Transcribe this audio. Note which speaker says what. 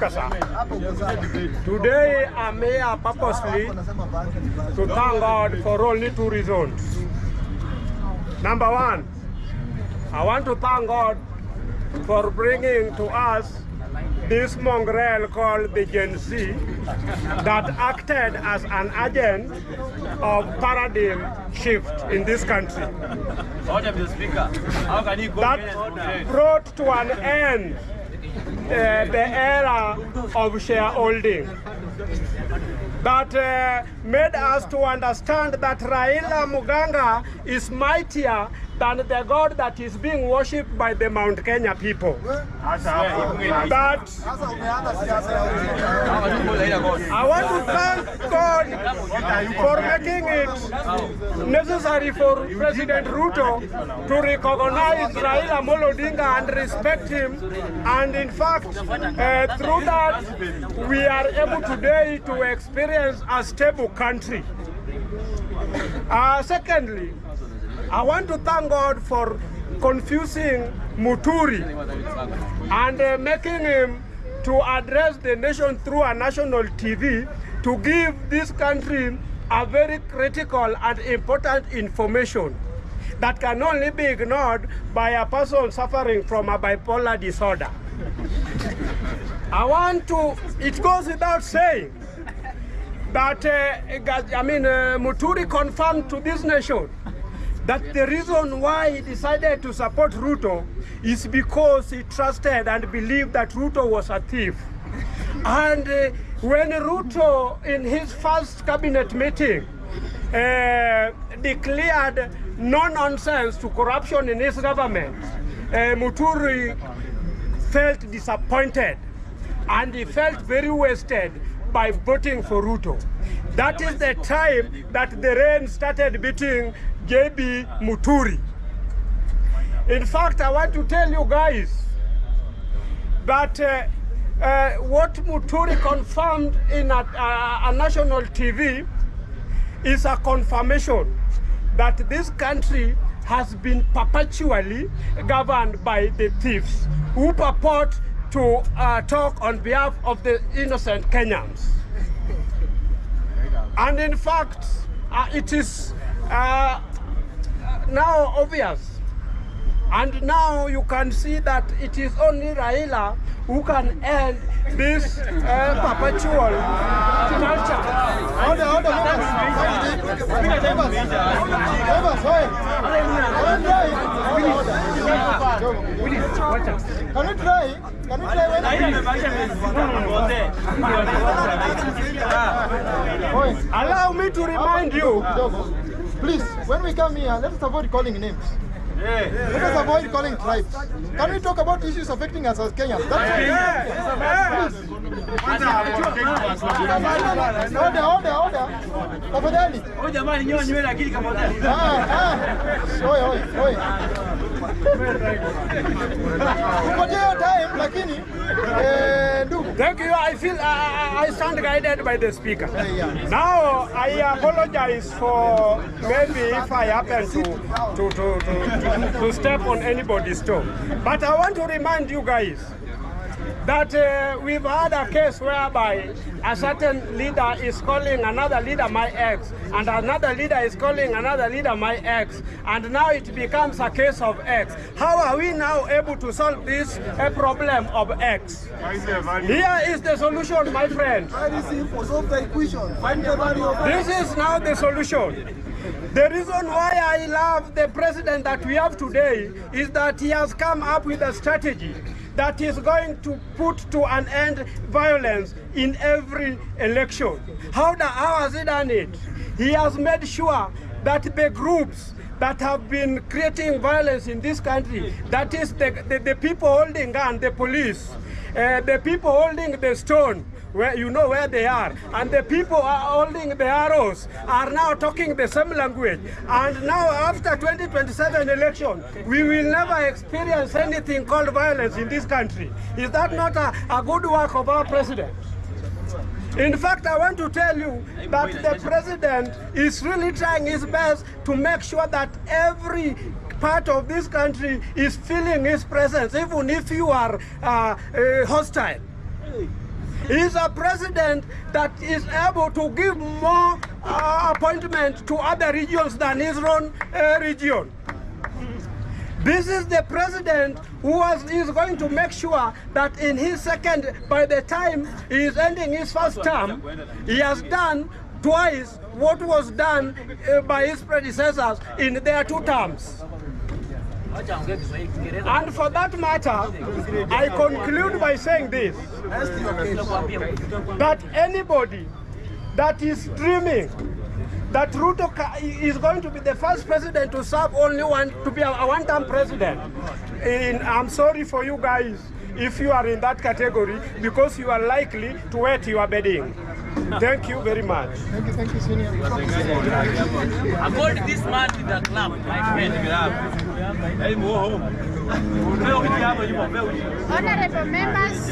Speaker 1: Speaker, sir. Today I'm here purposely to thank God for only two reasons. Number one, I want to thank God for bringing to us this mongrel called the Gen Z that acted as an agent of paradigm shift in this country. That brought to an end the era of shareholding. That made us to understand that Raila Muganga is mightier than the God that is being worshipped by the Mount Kenya people. That I want to thank God for making it necessary for President Ruto to recognize Raila Amolo Odinga and respect him. And in fact, through that, we are able today to experience a stable country. Secondly, I want to thank God for confusing Muturi and making him to address the nation through a national TV to give this country a very critical and important information that can only be ignored by a person suffering from a bipolar disorder. It goes without saying that Muturi confirmed to this nation that the reason why he decided to support Ruto is because he trusted and believed that Ruto was a thief. And when Ruto, in his first cabinet meeting, declared no-nonsense to corruption in his government, Muturi felt disappointed and he felt very wasted by voting for Ruto. That is the time that the rain started beating JB Muturi. In fact, I want to tell you guys that what Muturi confirmed in a national TV is a confirmation that this country has been perpetually governed by the thieves who purport to talk on behalf of the innocent Kenyans. And in fact, it is now obvious. And now you can see that it is only Raila who can end this perpetual culture.
Speaker 2: Can you try?
Speaker 1: Allow me to remind you.
Speaker 2: Please, when we come here, let us avoid calling names. Let us avoid calling tribes. Can we talk about issues affecting us as Kenyans? Order. Tafadhali.
Speaker 1: Thank you. I feel I stand guided by the speaker. Now I apologize for maybe if I happen to step on anybody's toe. But I want to remind you guys that we've had a case whereby a certain leader is calling another leader my ex, and another leader is calling another leader my ex, and now it becomes a case of ex. How are we now able to solve this problem of ex? Here is the solution, my friend. This is now the solution. The reason why I love the president that we have today is that he has come up with a strategy that is going to put to an end violence in every election. How has he done it? He has made sure that the groups that have been creating violence in this country, that is the people holding gun, the police, the people holding the stone, where you know where they are, and the people are holding the arrows are now talking the same language. And now after 2027 election, we will never experience anything called violence in this country. Is that not a good work of our president? In fact, I want to tell you that the president is really trying his best to make sure that every part of this country is feeling his presence, even if you are hostile. is a president that is able to give more appointment to other regions than his own region. This is the president who is going to make sure that in his second, by the time he is ending his first term, he has done twice what was done by his predecessors in their 2 terms. And for that matter, I conclude by saying this, that anybody that is dreaming that Ruto is going to be the first president to serve only to be a one-term president, I'm sorry for you guys if you are in that category, because you are likely to wet your bedding. Thank you very much.
Speaker 2: Thank you, Senior.
Speaker 3: I got this man in the club, my friend.
Speaker 4: Honorable members,